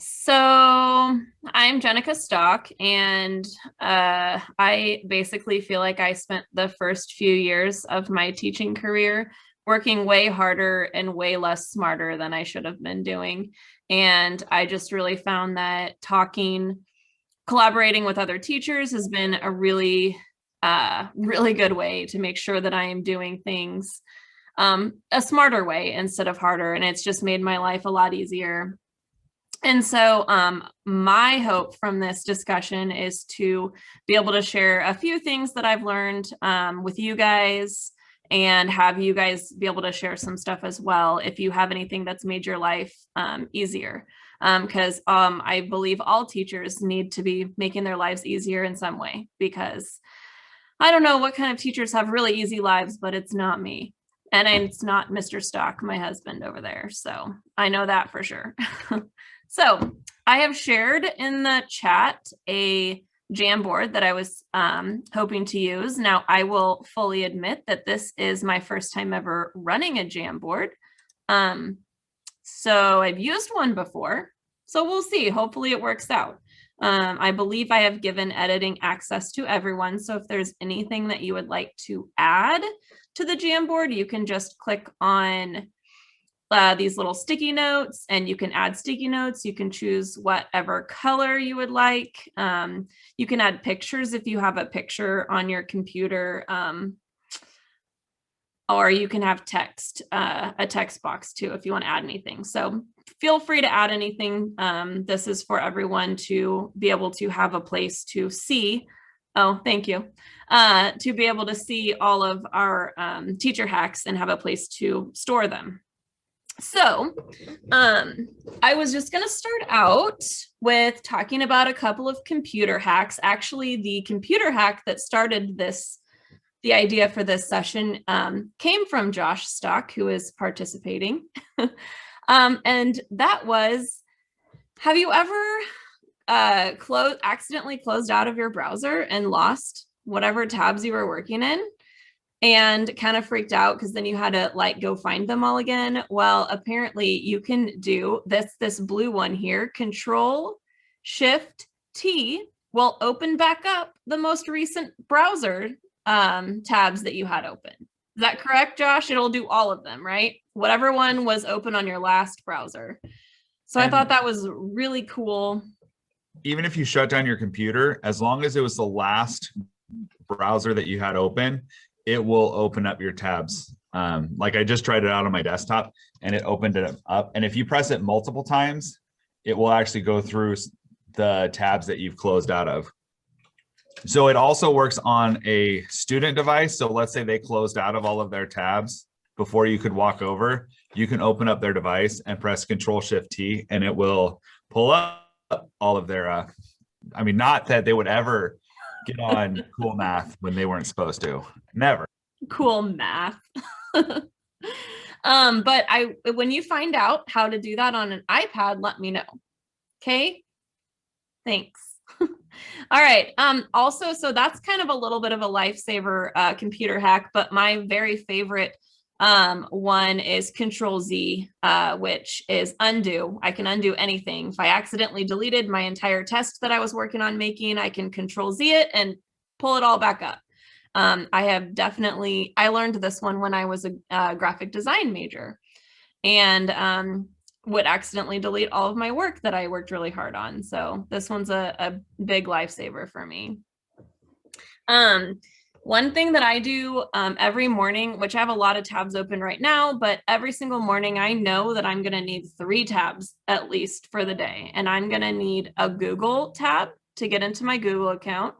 So I'm Jenica Stock, and I basically feel like I spent the first few years of my teaching career working way harder and way less smarter than I should have been doing. And I just really found that collaborating with other teachers has been a really good way to make sure that I am doing things a smarter way instead of harder. And it's just made my life a lot easier. And so, my hope from this discussion is to be able to share a few things that I've learned with you guys and have you guys be able to share some stuff as well if you have anything that's made your life easier. Because I believe all teachers need to be making their lives easier in some way, because I don't know what kind of teachers have really easy lives, but it's not me. And it's not Mr. Stock, my husband over there. So I know that for sure. So I have shared in the chat a Jamboard that I was hoping to use. Now, I will fully admit that this is my first time ever running a Jamboard. So I've used one before. So we'll see. Hopefully it works out. I believe I have given editing access to everyone. So if there's anything that you would like to add to the Jamboard, you can just click on these little sticky notes and you can add sticky notes. You can choose whatever color you would like. You can add pictures if you have a picture on your computer, or you can have text, a text box too, if you want to add anything. So feel free to add anything. This is for everyone to be able to have a place to see. Oh, thank you. To be able to see all of our teacher hacks and have a place to store them. So I was just going to start out with talking about a couple of computer hacks. Actually, the computer hack that started the idea for this session came from Josh Stock, who is participating. And that was, have you ever accidentally closed out of your browser and lost whatever tabs you were working in? And kind of freaked out because then you had to go find them all again. Well, apparently you can do this blue one here, Control Shift T will open back up the most recent browser tabs that you had open. Is that correct, Josh? It'll do all of them, right? Whatever one was open on your last browser. So I thought that was really cool. Even if you shut down your computer, as long as it was the last browser that you had open, it will open up your tabs. Like I just tried it out on my desktop and it opened it up. And if you press it multiple times, it will actually go through the tabs that you've closed out of. So it also works on a student device. So let's say they closed out of all of their tabs before you could walk over. You can open up their device and press Control Shift T and it will pull up all of their, I mean, not that they would ever get on Cool Math when they weren't supposed to. Never. Cool Math. But when you find out how to do that on an iPad, let me know. Okay. Thanks. All right. Also, so that's kind of a little bit of a lifesaver computer hack, but my very favorite one is Control Z, which is undo. I can undo anything. If I accidentally deleted my entire test that I was working on making, I can Control Z it and pull it all back up. I learned this one when I was a graphic design major and would accidentally delete all of my work that I worked really hard on. So this one's a big lifesaver for me. One thing that I do every morning, which I have a lot of tabs open right now, but every single morning I know that I'm going to need 3 tabs at least for the day. And I'm going to need a Google tab to get into my Google account,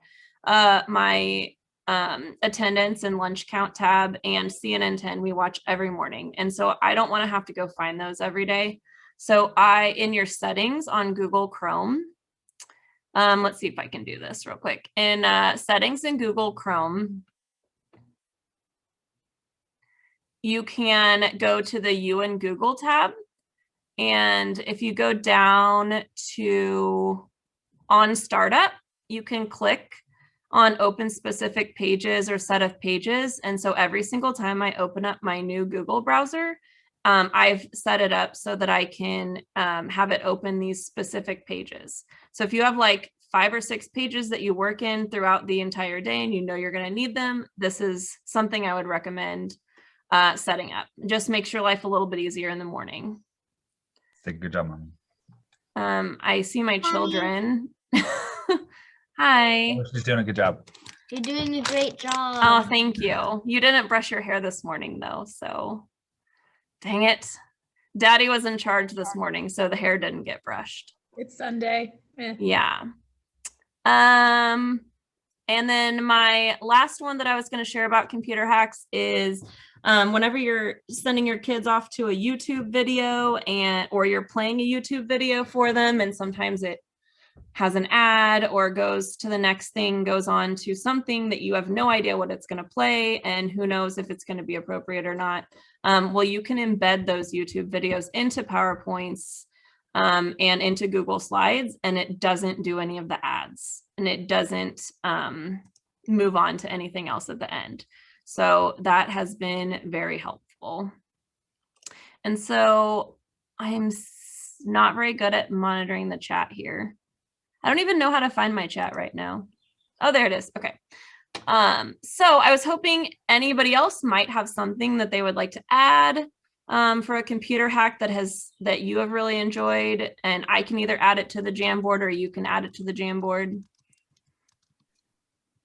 my attendance and lunch count tab, and CNN 10 we watch every morning. And so I don't want to have to go find those every day. So in your settings on Google Chrome, let's see if I can do this real quick. In settings in Google Chrome, you can go to the You and Google tab. And if you go down to on startup, you can click on open specific pages or set of pages. And so every single time I open up my new Google browser, I've set it up so that I can have it open these specific pages. So if you have like 5 or 6 pages that you work in throughout the entire day and you know you're going to need them, this is something I would recommend setting up. Just makes your life a little bit easier in the morning. Good job, Mommy. I see my children. Hi. Oh, she's doing a good job. You're doing a great job. Oh, thank you. You didn't brush your hair this morning though, so dang it. Daddy was in charge this morning, so the hair didn't get brushed. It's Sunday. Yeah. And then my last one that I was going to share about computer hacks is whenever you're sending your kids off to a YouTube video or you're playing a YouTube video for them, and sometimes it has an ad or goes to the next thing, goes on to something that you have no idea what it's going to play and who knows if it's going to be appropriate or not. Well, you can embed those YouTube videos into PowerPoints and into Google Slides, and it doesn't do any of the ads, and it doesn't move on to anything else at the end. So that has been very helpful. And so I'm not very good at monitoring the chat here. I don't even know how to find my chat right now. Oh, there it is. Okay. So I was hoping anybody else might have something that they would like to add for a computer hack that you have really enjoyed, and I can either add it to the Jamboard or you can add it to the Jamboard.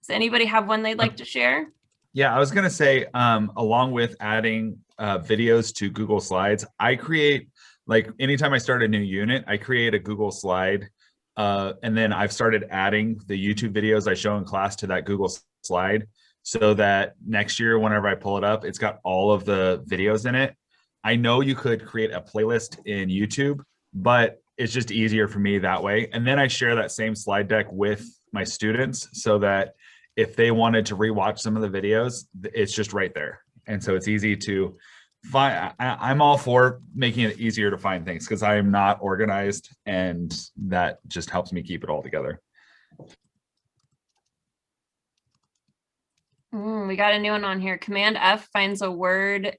Does anybody have one they'd like to share? Yeah, I was going to say, along with adding videos to Google Slides, I create, like, anytime I start a new unit, I create a Google slide. And then I've started adding the YouTube videos I show in class to that Google slide, so that next year, whenever I pull it up, it's got all of the videos in it. I know you could create a playlist in YouTube, but it's just easier for me that way. And then I share that same slide deck with my students so that if they wanted to rewatch some of the videos, it's just right there. And so it's easy to find. I'm all for making it easier to find things because I am not organized, and that just helps me keep it all together. We got a new one on here. Command F finds a word.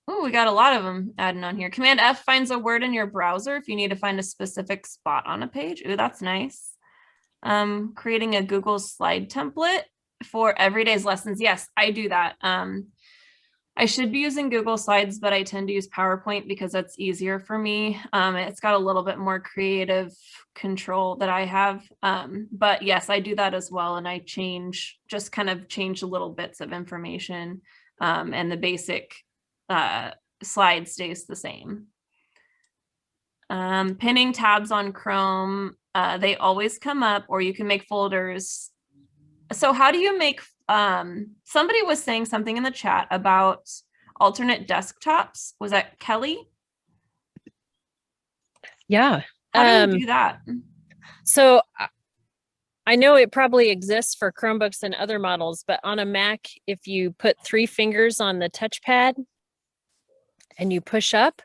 Oh, we got a lot of them adding on here. Command F finds a word in your browser if you need to find a specific spot on a page. Ooh, that's nice. Creating a Google slide template for everyday's lessons. Yes, I do that. I should be using Google Slides, but I tend to use PowerPoint because that's easier for me. It's got a little bit more creative control that I have. But yes, I do that as well. And I just kind of change little bits of information, and the basic slide stays the same. Pinning tabs on Chrome, they always come up, or you can make folders. So how do you make, somebody was saying something in the chat about alternate desktops. Was that Kelly? Yeah. How do you do that? So I know it probably exists for Chromebooks and other models, but on a Mac, if you put 3 fingers on the touchpad and you push up,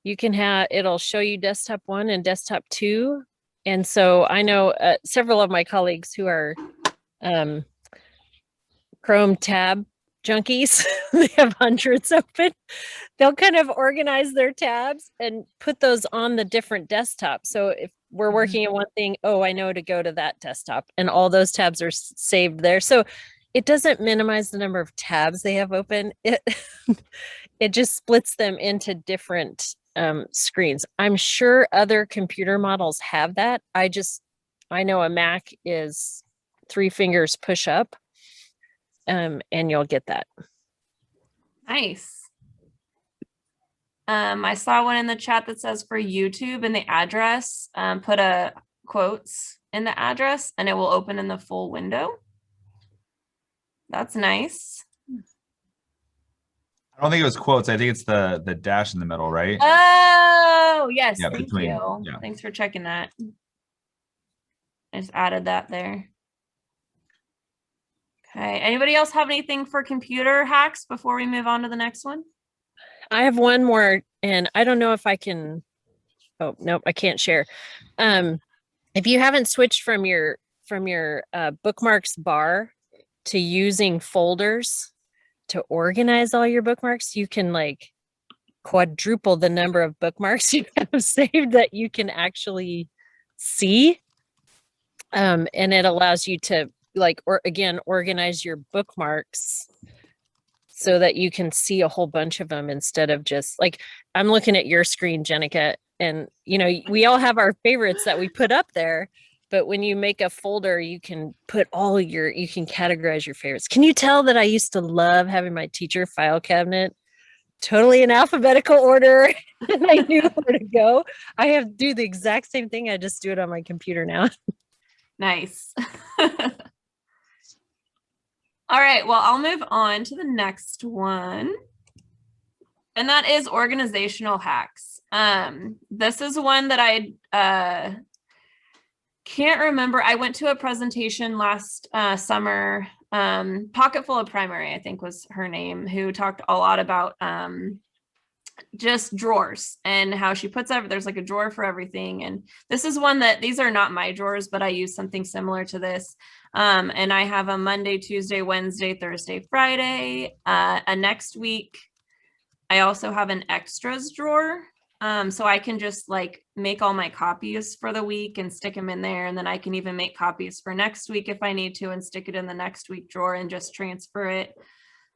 you can it'll show you desktop 1 and desktop 2. And so I know several of my colleagues who are Chrome tab junkies, they have hundreds open. They'll kind of organize their tabs and put those on the different desktops. So if we're working on one thing, oh, I know to go to that desktop, and all those tabs are saved there. So it doesn't minimize the number of tabs they have open. It just splits them into different screens. I'm sure other computer models have that. I know a Mac is 3 fingers push up, and you'll get that. Nice. I saw one in the chat that says for YouTube in the address, put a quotes in the address and it will open in the full window. That's nice. I don't think it was quotes. I think it's the dash in the middle, right? Oh, yes. Yeah, Thank between, you. yeah. Thanks for checking that. I just added that there. Okay. Anybody else have anything for computer hacks before we move on to the next one? I have one more, and I don't know if I can. Oh, nope, I can't share. If you haven't switched from your bookmarks bar to using folders, to organize all your bookmarks, you can like quadruple the number of bookmarks you have saved that you can actually see. And it allows you to organize your bookmarks so that you can see a whole bunch of them instead of just like, I'm looking at your screen, Jenica, and we all have our favorites that we put up there, but when you make a folder, you can put you can categorize your favorites. Can you tell that I used to love having my teacher file cabinet totally in alphabetical order and I knew where to go? I have to do the exact same thing. I just do it on my computer now. Nice. All right, well, I'll move on to the next one. And that is organizational hacks. This is one that I can't remember. I went to a presentation last summer. Pocketful of Primary, I think was her name, who talked a lot about just drawers and how she puts there's like a drawer for everything. And this is one that these are not my drawers, but I use something similar to this. And I have a Monday, Tuesday, Wednesday, Thursday, Friday. A next week, I also have an extras drawer. So I can just like make all my copies for the week and stick them in there. And then I can even make copies for next week if I need to and stick it in the next week drawer and just transfer it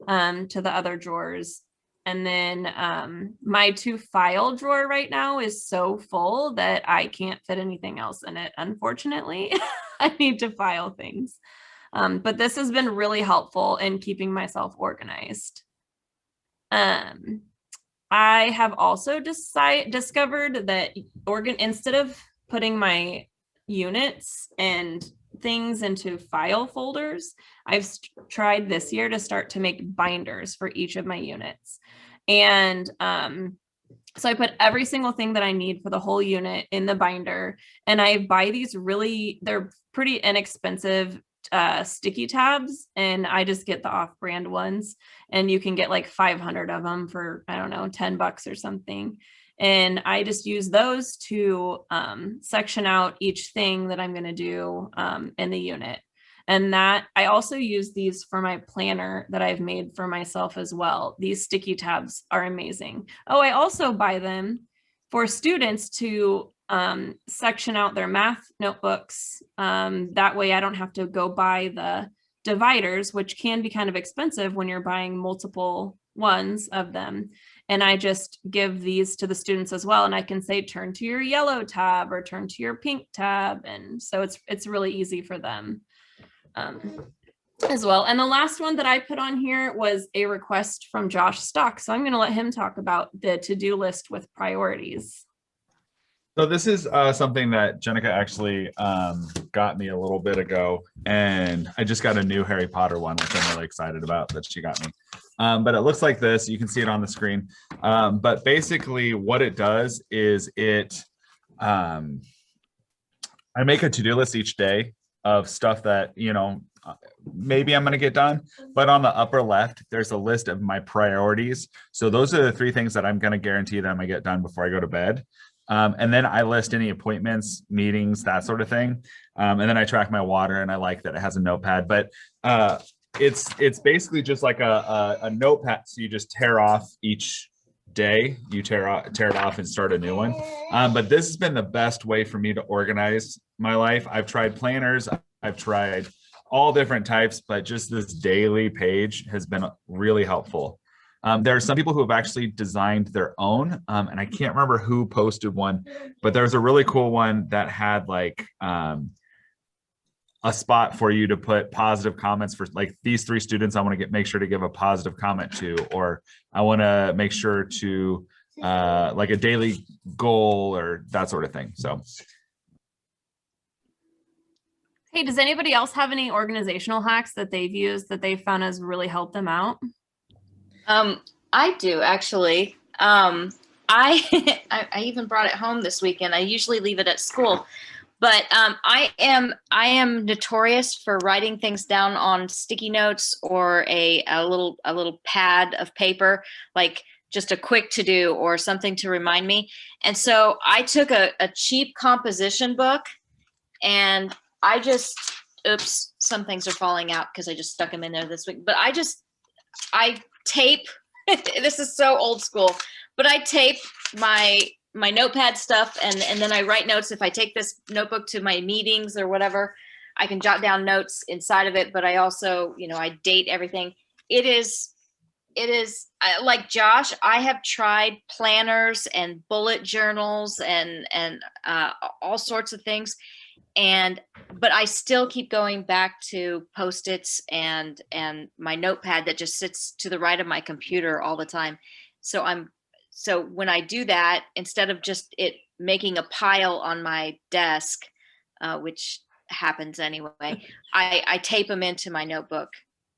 to the other drawers. And then my to file drawer right now is so full that I can't fit anything else in it, unfortunately. I need to file things. But this has been really helpful in keeping myself organized. I have also discovered that instead of putting my units and things into file folders, I've tried this year to start to make binders for each of my units. And so I put every single thing that I need for the whole unit in the binder, and I buy these they're pretty inexpensive sticky tabs, and I just get the off-brand ones, and you can get like 500 of them for, I don't know, $10 or something. And I just use those to section out each thing that I'm going to do in the unit. And that I also use these for my planner that I've made for myself as well. These sticky tabs are amazing. Oh, I also buy them for students to section out their math notebooks. That way I don't have to go buy the dividers, which can be kind of expensive when you're buying multiple ones of them. And I just give these to the students as well. And I can say, turn to your yellow tab or turn to your pink tab. And so it's really easy for them as well. And the last one that I put on here was a request from Josh Stock. So I'm going to let him talk about the to-do list with priorities. So this is something that Jenica actually got me a little bit ago, and I just got a new Harry Potter one, which I'm really excited about that she got me. But it looks like this. You can see it on the screen. But basically what it does is I make a to-do list each day of stuff that, maybe I'm going to get done. But on the upper left, there's a list of my priorities. So those are the 3 things that I'm going to guarantee that I'm going to get done before I go to bed. And then I list any appointments, meetings, that sort of thing. And then I track my water, and I like that it has a notepad. But it's basically just like a notepad. So you just tear off each day, you tear it off and start a new one. But this has been the best way for me to organize my life. I've tried planners, I've tried all different types, but just this daily page has been really helpful. There are some people who have actually designed their own, and I can't remember who posted one, but there's a really cool one that had like a spot for you to put positive comments for like these 3 students. I want to make sure to give a positive comment to, or I want to make sure to like a daily goal or that sort of thing. So. Hey, does anybody else have any organizational hacks that they've used that they found has really helped them out? I do actually. I I even brought it home this weekend. I usually leave it at school, but I am notorious for writing things down on sticky notes or a little pad of paper, like just a quick to do or something to remind me. And so I took a cheap composition book, and I just, oops, some things are falling out because I just stuck them in there this week. But I tape, this is so old school, but I tape my notepad stuff and then I write notes. If I take this notebook to my meetings or whatever, I can jot down notes inside of it, but I also, I date everything. It is like Josh, I have tried planners and bullet journals and all sorts of things. But I still keep going back to Post-its and my notepad that just sits to the right of my computer all the time. So when I do that, instead of just it making a pile on my desk, which happens anyway, I tape them into my notebook,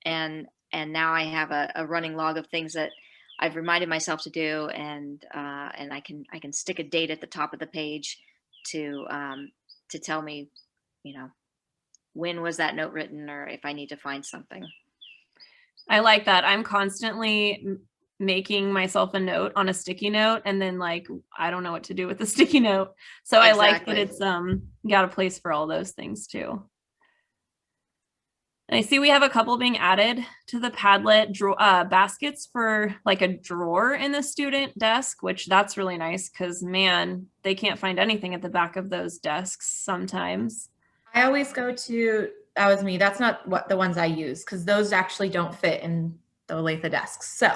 and now I have a running log of things that I've reminded myself to do, and I can stick a date at the top of the page to tell me, when was that note written, or if I need to find something. I like that. I'm constantly making myself a note on a sticky note, and then I don't know what to do with the sticky note. So I like that it's got a place for all those things too. And I see we have a couple being added to the Padlet baskets for a drawer in the student desk, which that's really nice because, man, they can't find anything at the back of those desks sometimes. I always go to, that was me. That's not what the ones I use because those actually don't fit in the Olathe desks. So,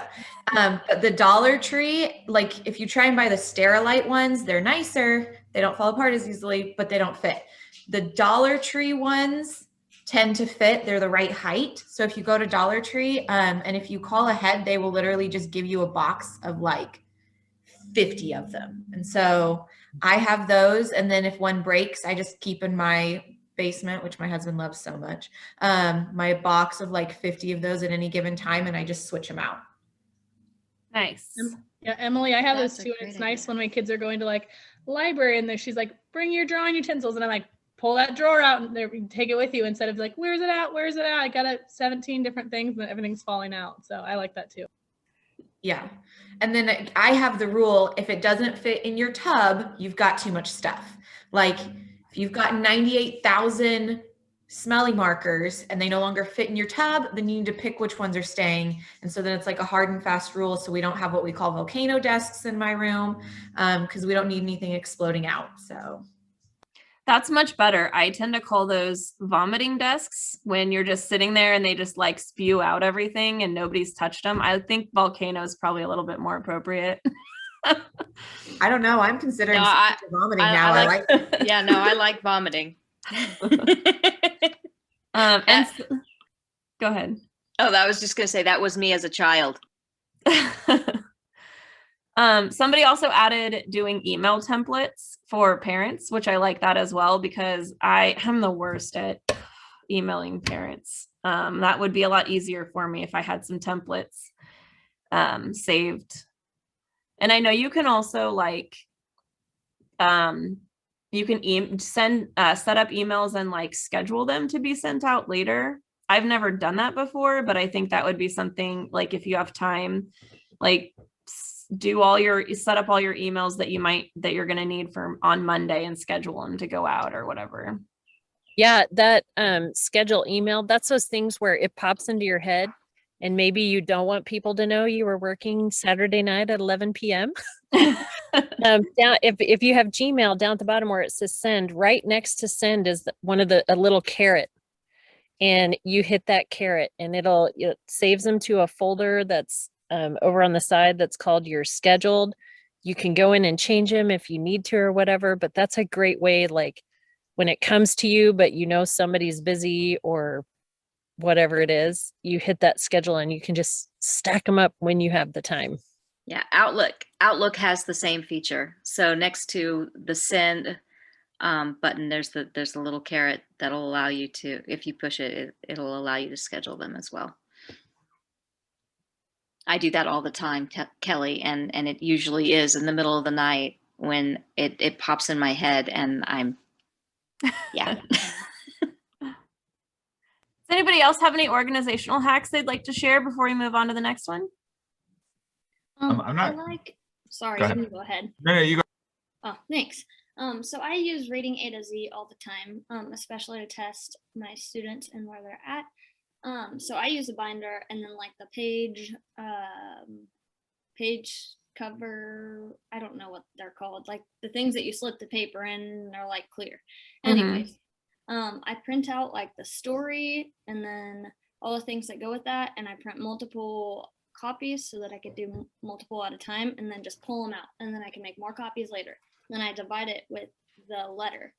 but the Dollar Tree, if you try and buy the Sterilite ones, they're nicer. They don't fall apart as easily, but they don't fit. The Dollar Tree ones tend to fit. They're the right height. So if you go to Dollar Tree, and if you call ahead, they will literally just give you a box of 50 of them. And so I have those. And then if one breaks, I just keep in my basement, which my husband loves so much, my box of 50 of those at any given time, and I just switch them out. Nice. Yeah, Emily, I have That's those too, and it's nice idea. when my kids are going to the library and she's like, bring your drawing utensils, and I'm like, pull that drawer out and take it with you, instead of where's it at? Where's it at? I got 17 different things and everything's falling out. So I like that too. Yeah. And then I have the rule, if it doesn't fit in your tub, you've got too much stuff. If you've got 98,000 smelly markers and they no longer fit in your tub, then you need to pick which ones are staying. And so then it's a hard and fast rule. So we don't have what we call volcano desks in my room, because we don't need anything exploding out. So that's much better. I tend to call those vomiting desks when you're just sitting there and they just spew out everything and nobody's touched them. I think volcano is probably a little bit more appropriate. I don't know. I'm considering vomiting now. I like vomiting. Go ahead. Oh, I was just going to say that was me as a child. Somebody also added doing email templates for parents, which I like that as well, because I am the worst at emailing parents. That would be a lot easier for me if I had some templates saved. And I know you can also you can set up emails and schedule them to be sent out later. I've never done that before, but I think that would be something if you have time, set up all your emails that you're going to need for on Monday and schedule them to go out or whatever. Yeah, that schedule email, that's those things where it pops into your head and maybe you don't want people to know you were working Saturday night at 11 p.m. Down, if you have Gmail, down at the bottom where it says send, right next to send is a little caret, and you hit that caret and it saves them to a folder that's over on the side that's called your scheduled. You can go in and change them if you need to or whatever, but that's a great way, when it comes to you, but somebody's busy or whatever it is, you hit that schedule and you can just stack them up when you have the time. Yeah, Outlook has the same feature. So next to the send button, there's the little caret that'll allow you to, if you push it, it'll allow you to schedule them as well. I do that all the time, Kelly, and it usually is in the middle of the night when it pops in my head and I'm, yeah. Does anybody else have any organizational hacks they'd like to share before we move on to the next one? I'm not. Sorry, Go ahead. you can go ahead. No, you go. Oh, thanks. So I use Reading A to Z all the time, especially to test my students and where they're at. So I use a binder, and then like the page cover, I don't know what they're called, like the things that you slip the paper in and they're like clear. Anyways, I print out like the story and then all the things that go with that, and I print multiple copies so that I could do multiple at a time, and then just pull them out, and then I can make more copies later. Then I divide it with the letter,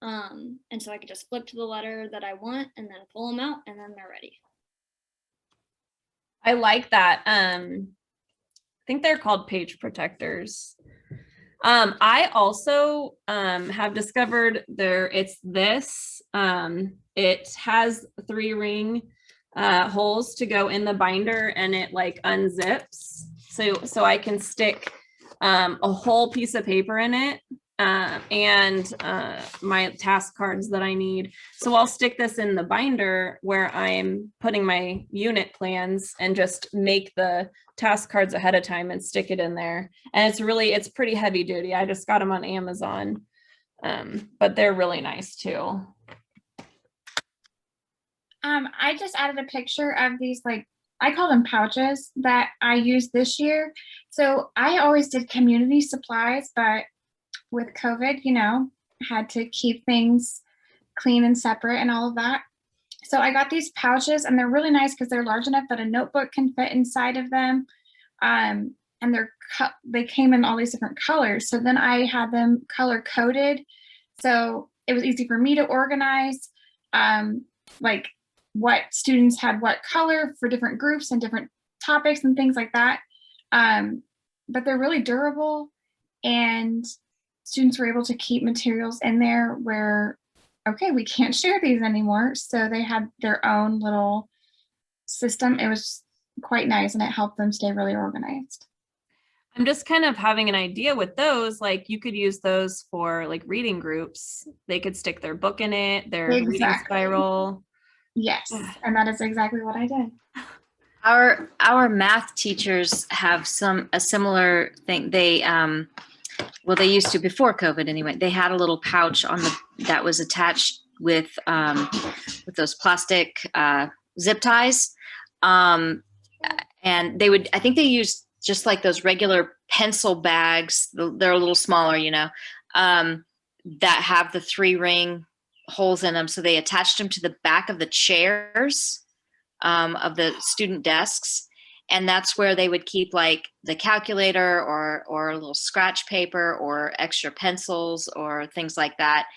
and so I could just flip to the letter that I want and then pull them out, and then they're ready. I like that. I think they're called page protectors. I also have discovered it has 3 ring holes to go in the binder, and it like unzips. So I can stick a whole piece of paper in it and my task cards that I need. So I'll stick this in the binder where I'm putting my unit plans and just make the task cards ahead of time and stick it in there. And it's pretty heavy duty. I just got them on Amazon, but they're really nice too. I just added a picture of these, like, I call them pouches that I used this year. So I always did community supplies, but with COVID, had to keep things clean and separate and all of that. So I got these pouches, and they're really nice because they're large enough that a notebook can fit inside of them. And they came in all these different colors. So then I had them color coded. So it was easy for me to organize, like what students had what color for different groups and different topics and things like that. But they're really durable, and students were able to keep materials in there where, okay, we can't share these anymore. So they had their own little system. It was quite nice, and it helped them stay really organized. I'm just kind of having an idea with those, like you could use those for like reading groups. They could stick their book in it, their reading Exactly. spiral. Yes, and that is exactly what I did. Our math teachers have a similar thing. They they used to before COVID anyway. They had a little pouch that was attached with those plastic zip ties, and I think they used just like those regular pencil bags. They're a little smaller, that have the 3 ring holes in them. So they attached them to the back of the chairs of the student desks. And that's where they would keep like the calculator or a little scratch paper or extra pencils or things like that.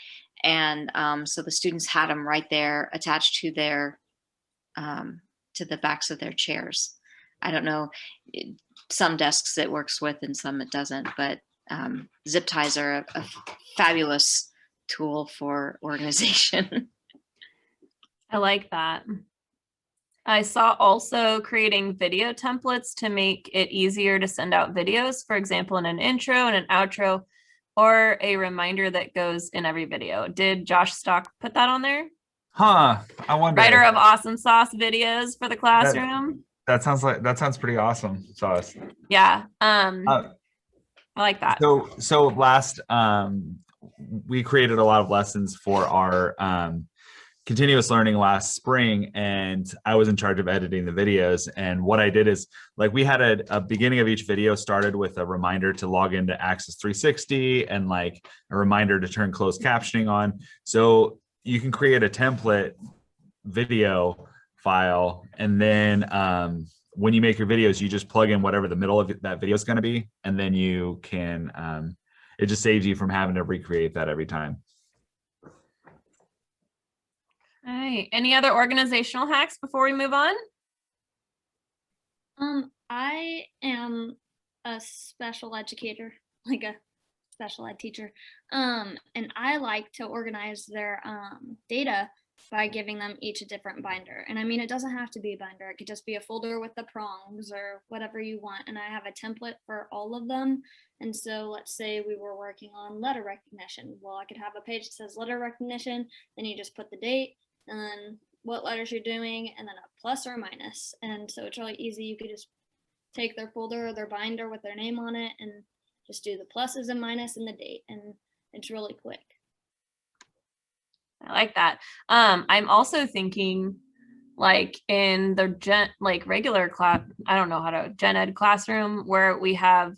And so the students had them right there attached to their to the backs of their chairs. I don't know, some desks it works with and some it doesn't, but zip ties are a fabulous tool for organization. I like that. I saw also creating video templates to make it easier to send out videos, for example, in an intro and an outro, or a reminder that goes in every video. Did Josh Stock put that on there? Huh. I wonder. Writer of Awesome Sauce videos for the classroom. That sounds pretty awesome, Sauce. Yeah. I like that. So last we created a lot of lessons for our continuous learning last spring, and I was in charge of editing the videos. And what I did is, like, we had a beginning of each video started with a reminder to log into Access 360 and like a reminder to turn closed captioning on. So you can create a template video file, and then when you make your videos, you just plug in whatever the middle of that video is going to be, and then you can it just saves you from having to recreate that every time. All right. Any other organizational hacks before we move on? I am a special educator, like a special ed teacher. And I like to organize their data by giving them each a different binder. And I mean, it doesn't have to be a binder. It could just be a folder with the prongs or whatever you want. And I have a template for all of them. And so let's say we were working on letter recognition. Well, I could have a page that says letter recognition. Then you just put the date and then what letters you're doing, and then a plus or a minus. And so it's really easy. You could just take their folder or their binder with their name on it and just do the pluses and minus and the date. And it's really quick. I like that. I'm also thinking like in the regular class, I don't know how to gen ed classroom where we have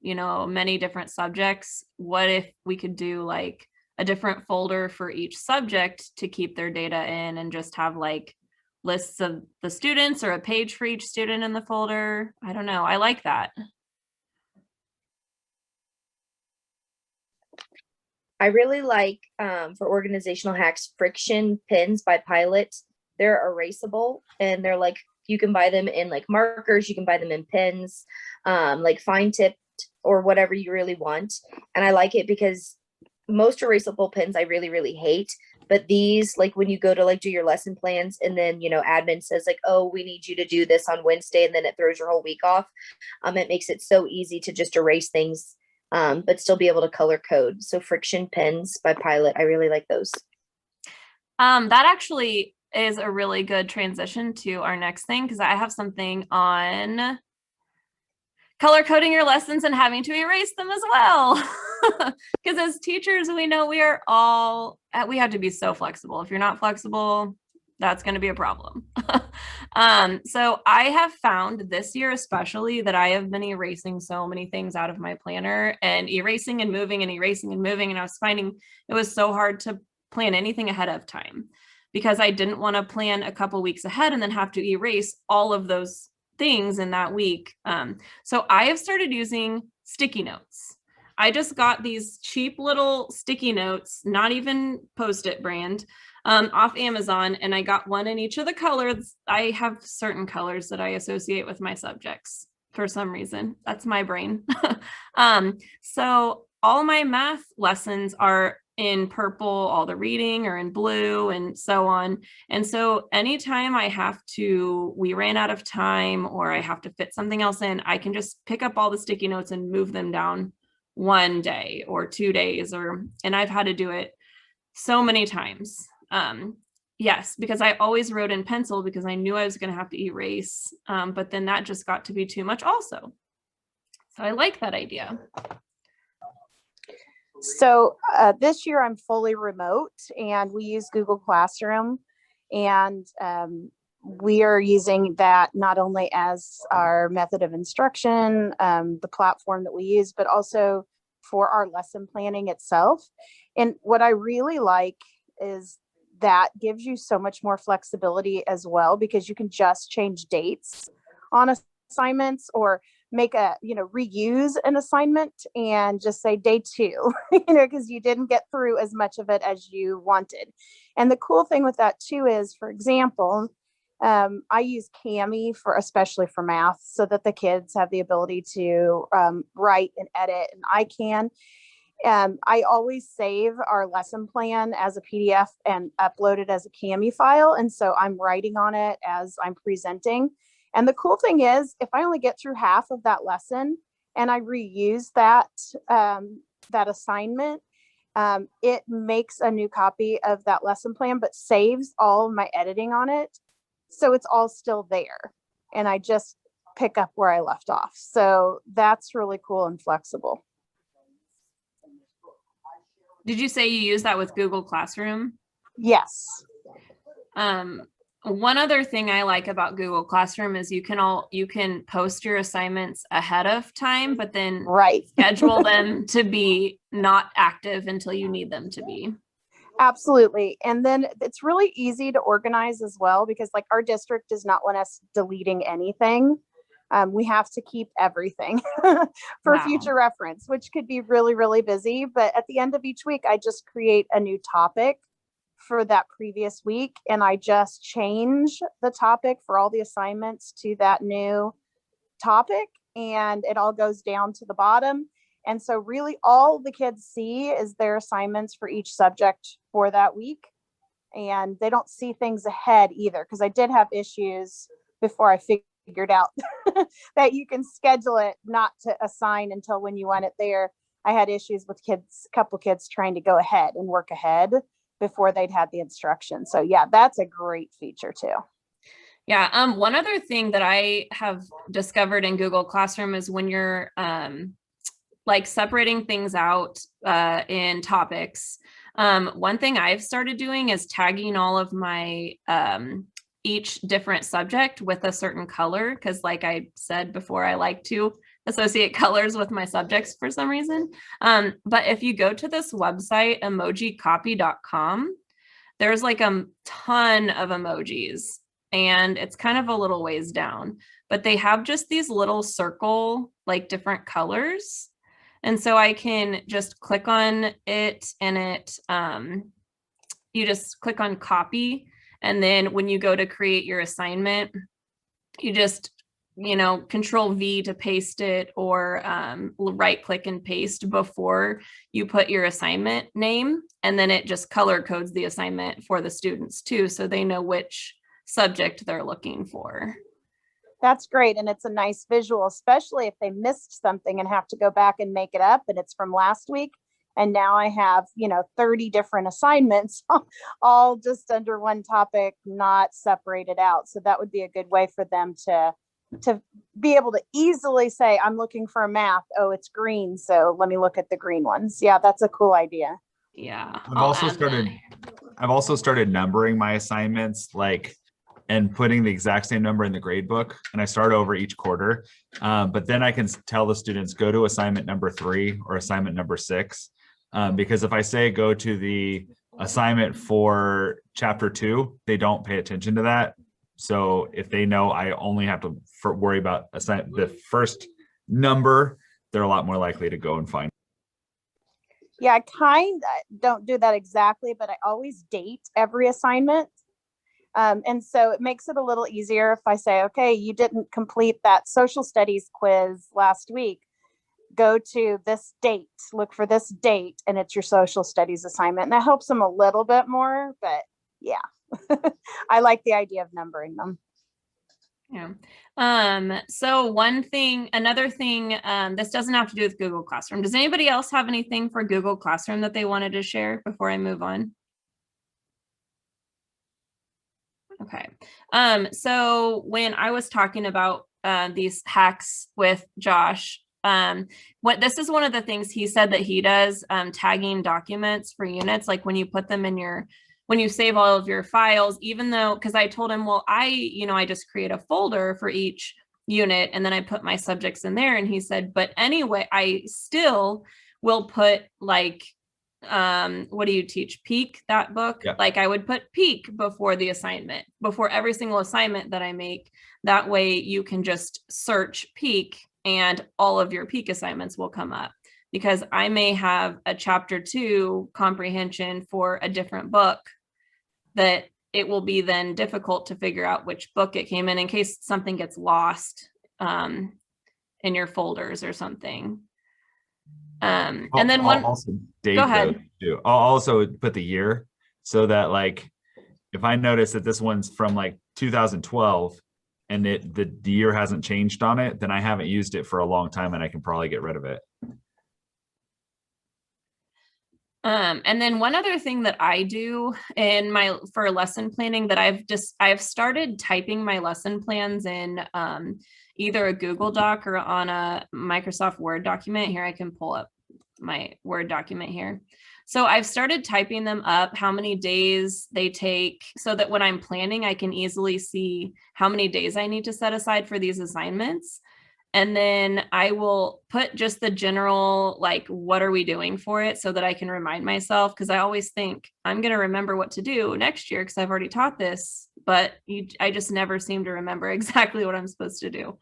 many different subjects. What if we could do like a different folder for each subject to keep their data in, and just have like lists of the students or a page for each student in the folder? I don't know. I like that. I really like, for organizational hacks, friction pins by Pilot. They're erasable, and they're like, you can buy them in like markers, you can buy them in pens, like fine tipped or whatever you really want. And I like it because most erasable pins I really, really hate. But these, like when you go to like do your lesson plans and then, admin says like, oh, we need you to do this on Wednesday, and then it throws your whole week off. It makes it so easy to just erase things, but still be able to color code. So friction pens by Pilot, I really like those. That actually is a really good transition to our next thing, because I have something on color coding your lessons and having to erase them as well. Because as teachers, we know we have to be so flexible. If you're not flexible, that's going to be a problem. So I have found this year especially that I have been erasing so many things out of my planner, and erasing and moving and erasing and moving. And I was finding it was so hard to plan anything ahead of time, because I didn't want to plan a couple weeks ahead and then have to erase all of those things in that week. So I have started using sticky notes. I just got these cheap little sticky notes, not even Post-it brand, off Amazon, and I got one in each of the colors. I have certain colors that I associate with my subjects for some reason. That's my brain. So all my math lessons are in purple, all the reading are in blue, and so on. And so anytime we ran out of time or I have to fit something else in, I can just pick up all the sticky notes and move them down one day or 2 days, and I've had to do it so many times. Yes, because I always wrote in pencil because I knew I was going to have to erase, but then that just got to be too much also. So I like that idea. So this year I'm fully remote, and we use Google Classroom, and we are using that not only as our method of instruction, the platform that we use, but also for our lesson planning itself. And what I really like is that gives you so much more flexibility as well, because you can just change dates on assignments, or make reuse an assignment and just say day 2, because you didn't get through as much of it as you wanted. And the cool thing with that too is, for example, I use Kami especially for math, so that the kids have the ability to write and edit, and I can. I always save our lesson plan as a PDF and upload it as a Kami file. And so I'm writing on it as I'm presenting. And the cool thing is, if I only get through half of that lesson and I reuse that assignment, it makes a new copy of that lesson plan, but saves all of my editing on it. So it's all still there, and I just pick up where I left off. So that's really cool and flexible. Did you say you use that with Google Classroom? Yes. One other thing I like about Google Classroom is you can post your assignments ahead of time, but then schedule them to be not active until you need them to be. Absolutely. And then it's really easy to organize as well, because like our district does not want us deleting anything. We have to keep everything for future reference, which could be really, really busy. But at the end of each week, I just create a new topic for that previous week, and I just change the topic for all the assignments to that new topic, and it all goes down to the bottom. And so really all the kids see is their assignments for each subject for that week, and they don't see things ahead either, because I did have issues before I figured out that you can schedule it not to assign until when you want it there. I had issues with a couple kids trying to go ahead and work ahead before they'd had the instruction. So yeah, that's a great feature too. Yeah. One other thing that I have discovered in Google Classroom is when you're like separating things out in topics. One thing I've started doing is tagging all of my each different subject with a certain color, because like I said before, I like to associate colors with my subjects for some reason. But if you go to this website, emojicopy.com, there's like a ton of emojis, and it's kind of a little ways down, but they have just these little circle, like different colors. And so I can just click on it, and you just click on copy. And then when you go to create your assignment, you just, Control V to paste it, or right click and paste before you put your assignment name. And then it just color codes the assignment for the students too, so they know which subject they're looking for. That's great. And it's a nice visual, especially if they missed something and have to go back and make it up and it's from last week. And now I have, 30 different assignments, all just under one topic, not separated out. So that would be a good way for them to be able to easily say, I'm looking for math. Oh, it's green. So let me look at the green ones. Yeah, that's a cool idea. Yeah. I've also started numbering my assignments, and putting the exact same number in the grade book, and I start over each quarter. But then I can tell the students, go to assignment number 3 or assignment number 6. Because if I say go to the assignment for chapter 2, they don't pay attention to that. So if they know I only have to worry about the first number, they're a lot more likely to go and find. Yeah, I don't do that exactly, but I always date every assignment. And so it makes it a little easier if I say, okay, you didn't complete that social studies quiz last week. Go to this date, look for this date, and it's your social studies assignment. And that helps them a little bit more, but yeah, I like the idea of numbering them. Yeah. So another thing, this doesn't have to do with Google Classroom. Does anybody else have anything for Google Classroom that they wanted to share before I move on? Okay. So when I was talking about these hacks with Josh, this is one of the things he said that he does, tagging documents for units, like when you put them in when you save all of your files, even though, because I told him, well, I just create a folder for each unit and then I put my subjects in there. And he said, but anyway, I still will put what do you teach? Peak, that book? Yeah. I would put peak before the assignment, before every single assignment that I make. That way you can just search peak and all of your peak assignments will come up, because I may have a chapter 2 comprehension for a different book that it will be then difficult to figure out which book it came in case something gets lost in your folders or something. And then I'll also date go ahead. those too. I'll also put the year, so that if I notice that this one's from 2012 and the year hasn't changed on it, then I haven't used it for a long time and I can probably get rid of it. And then one other thing that I do for lesson planning, that I've started typing my lesson plans in either a Google Doc or on a Microsoft Word document. Here, I can pull up my Word document here. So I've started typing them up, how many days they take, so that when I'm planning, I can easily see how many days I need to set aside for these assignments. And then I will put just the general, what are we doing for it, so that I can remind myself, because I always think I'm going to remember what to do next year because I've already taught this, but I just never seem to remember exactly what I'm supposed to do.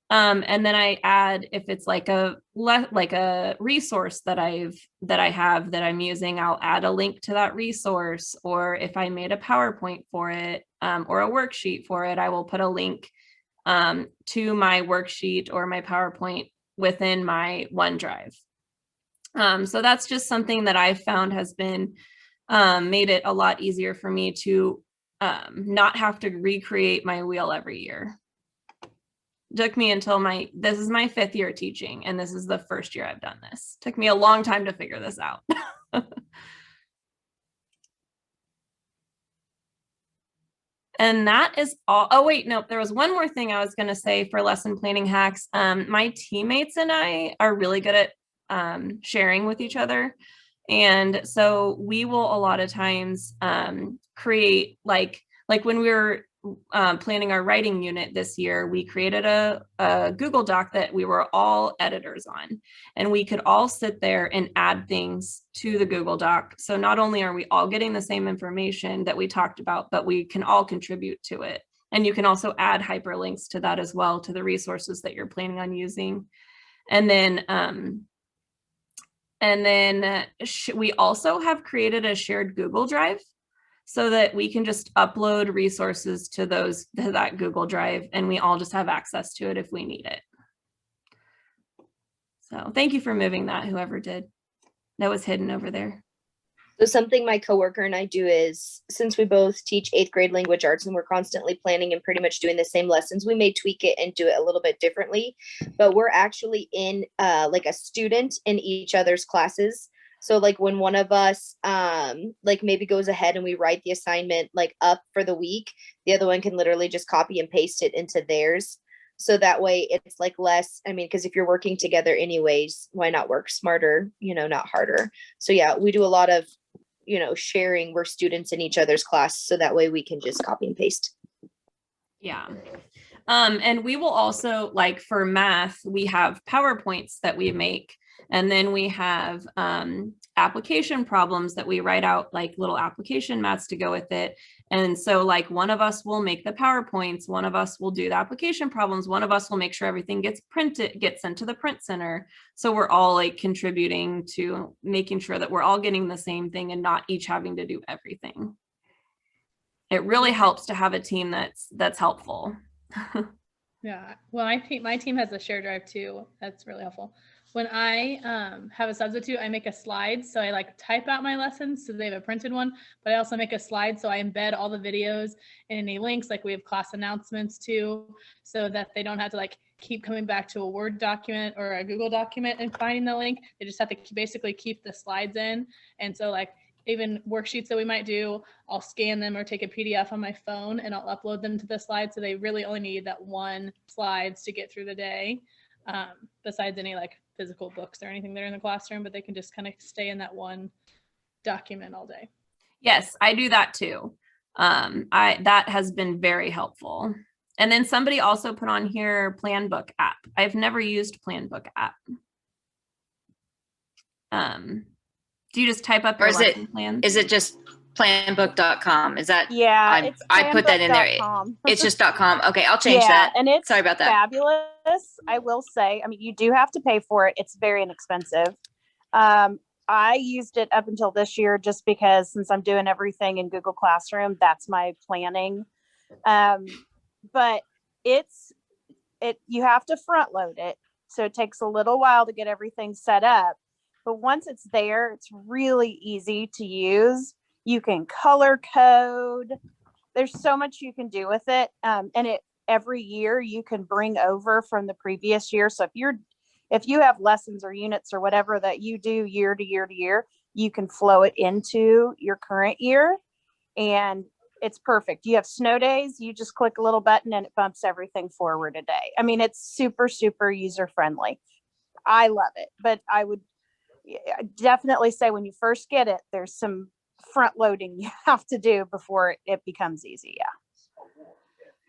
And then I add, if it's a resource that I have that I'm using, I'll add a link to that resource. Or if I made a PowerPoint for it, or a worksheet for it, I will put a link to my worksheet or my PowerPoint within my OneDrive. So that's just something that I've found has been made it a lot easier for me to not have to recreate my wheel every year. Took me until this is my 5th year teaching, and this is the first year I've done this. Took me a long time to figure this out. And that is all. Oh, wait, no, there was one more thing I was going to say for lesson planning hacks. My teammates and I are really good at sharing with each other. And so we will a lot of times create when we're planning our writing unit this year, we created a Google Doc that we were all editors on, and we could all sit there and add things to the Google Doc. So not only are we all getting the same information that we talked about, but we can all contribute to it. And you can also add hyperlinks to that as well, to the resources that you're planning on using. And then we also have created a shared Google Drive, so that we can just upload resources to that Google Drive, and we all just have access to it if we need it. So thank you for moving that, whoever did. That was hidden over there. So something my coworker and I do is, since we both teach 8th grade language arts and we're constantly planning and pretty much doing the same lessons, we may tweak it and do it a little bit differently, but we're actually in like a student in each other's classes. So like when one of us like maybe goes ahead and we write the assignment like up for the week, the other one can literally just copy and paste it into theirs. So that way it's like less, I mean, because if you're working together anyways, why not work smarter, not harder. So yeah, we do a lot of, sharing. We're students in each other's class. So that way we can just copy and paste. Yeah. And we will also, like for math, we have PowerPoints that we make. And then we have application problems that we write out, like little application mats to go with it. And so like one of us will make the PowerPoints, one of us will do the application problems, one of us will make sure everything gets sent to the print center. So we're all like contributing to making sure that we're all getting the same thing and not each having to do everything. It really helps to have a team that's helpful. Yeah, well, my team has a shared drive too. That's really helpful. When I have a substitute, I make a slide. So I like type out my lessons so they have a printed one, but I also make a slide. So I embed all the videos and any links, like we have class announcements too, so that they don't have to like keep coming back to a Word document or a Google document and finding the link. They just have to basically keep the slides in. And so like even worksheets that we might do, I'll scan them or take a PDF on my phone and I'll upload them to the slide. So they really only need that one slides to get through the day, besides any like physical books or anything that are in the classroom, but they can just kind of stay in that one document all day. Yes, I do that too. That has been very helpful. And then somebody also put on here PlanBook app. I've never used PlanBook app. Do you just type up your lesson plans? Is it just planbook.com? Is that? Yeah, I put that in there. It's just .com. Okay, I'll change that. And it's sorry about that. Fabulous. I will say, I mean, you do have to pay for it. It's very inexpensive. I used it up until this year just because since I'm doing everything in Google Classroom, that's my planning. But you have to front load it. So it takes a little while to get everything set up. But once it's there, it's really easy to use. You can color code. There's so much you can do with it. And every year you can bring over from the previous year. So if you have lessons or units or whatever that you do year to year to year, you can flow it into your current year. And it's perfect. You have snow days, you just click a little button and it bumps everything forward a day. I mean, it's super, super user friendly. I love it, but I would definitely say when you first get it, there's some front loading you have to do before it becomes easy. Yeah.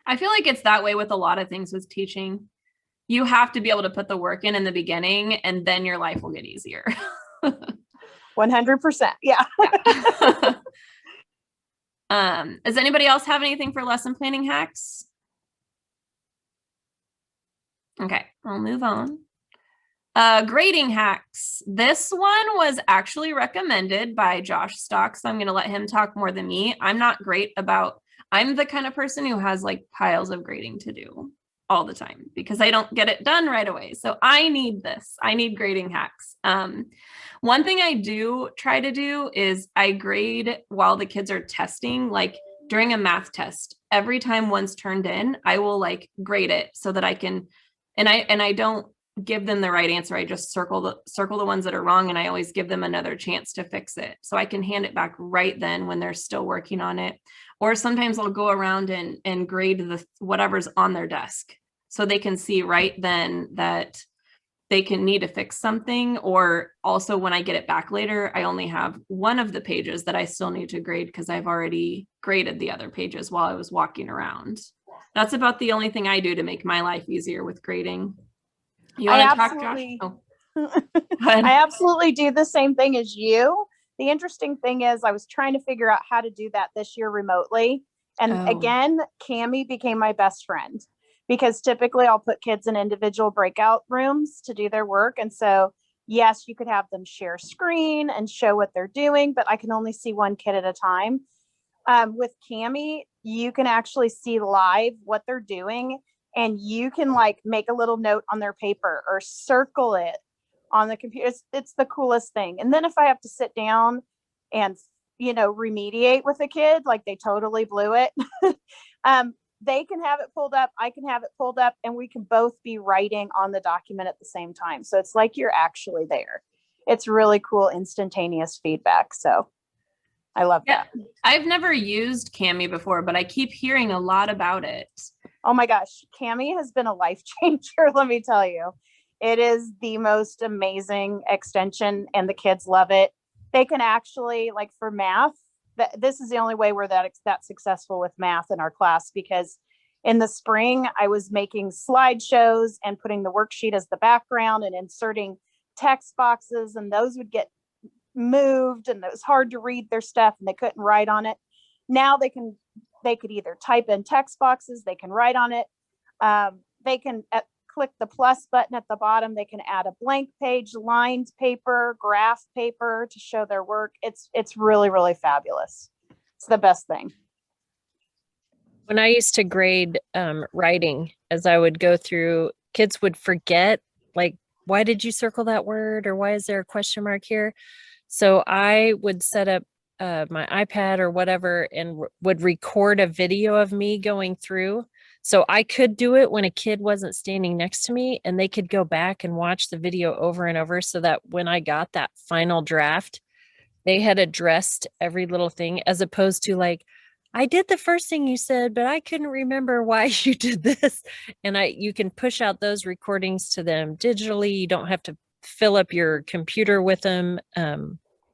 I feel like it's that way with a lot of things with teaching. You have to be able to put the work in the beginning and then your life will get easier. 100%. Yeah. Does anybody else have anything for lesson planning hacks? Okay, I'll move on. Grading hacks. This one was actually recommended by Josh Stock, so I'm going to let him talk more than me. I'm the kind of person who has like piles of grading to do all the time because I don't get it done right away. So I need this. I need grading hacks. One thing I do try to do is I grade while the kids are testing, like during a math test. Every time one's turned in, I will like grade it so that I can, and I don't give them the right answer. I just circle the ones that are wrong, and I always give them another chance to fix it. So I can hand it back right then when they're still working on it. Or sometimes I'll go around and grade whatever's on their desk so they can see right then that they can need to fix something, or also when I get it back later, I only have one of the pages that I still need to grade because I've already graded the other pages while I was walking around. That's about the only thing I do to make my life easier with grading. You I want to talk, Josh? absolutely- Oh. Go ahead. I absolutely do the same thing as you. The interesting thing is I was trying to figure out how to do that this year remotely. And Oh. again, Cami became my best friend because typically I'll put kids in individual breakout rooms to do their work. And so, yes, you could have them share screen and show what they're doing, but I can only see one kid at a time. With Cami, you can actually see live what they're doing, and you can like make a little note on their paper or circle it on the computer. It's the coolest thing. And then if I have to sit down and, you know, remediate with a kid, like they totally blew it, they can have it pulled up, I can have it pulled up, and we can both be writing on the document at the same time. So it's like you're actually there. It's really cool, instantaneous feedback. So I love that. I've never used Cami before, but I keep hearing a lot about it. Oh my gosh, Cami has been a life changer, let me tell you. It is the most amazing extension and the kids love it. They can actually, like for math, this is the only way we're that successful with math in our class, because in the spring I was making slideshows and putting the worksheet as the background and inserting text boxes, and those would get moved and it was hard to read their stuff and they couldn't write on it. Now they could either type in text boxes, they can write on it. They can click the plus button at the bottom. They can add a blank page, lined paper, graph paper to show their work. It's really, really fabulous. It's the best thing. When I used to grade writing, as I would go through, kids would forget, like, why did you circle that word? Or why is there a question mark here? So I would set up my iPad or whatever and would record a video of me going through. So I could do it when a kid wasn't standing next to me, and they could go back and watch the video over and over, so that when I got that final draft, they had addressed every little thing, as opposed to like, I did the first thing you said, but I couldn't remember why you did this. And you can push out those recordings to them digitally. You don't have to fill up your computer with them.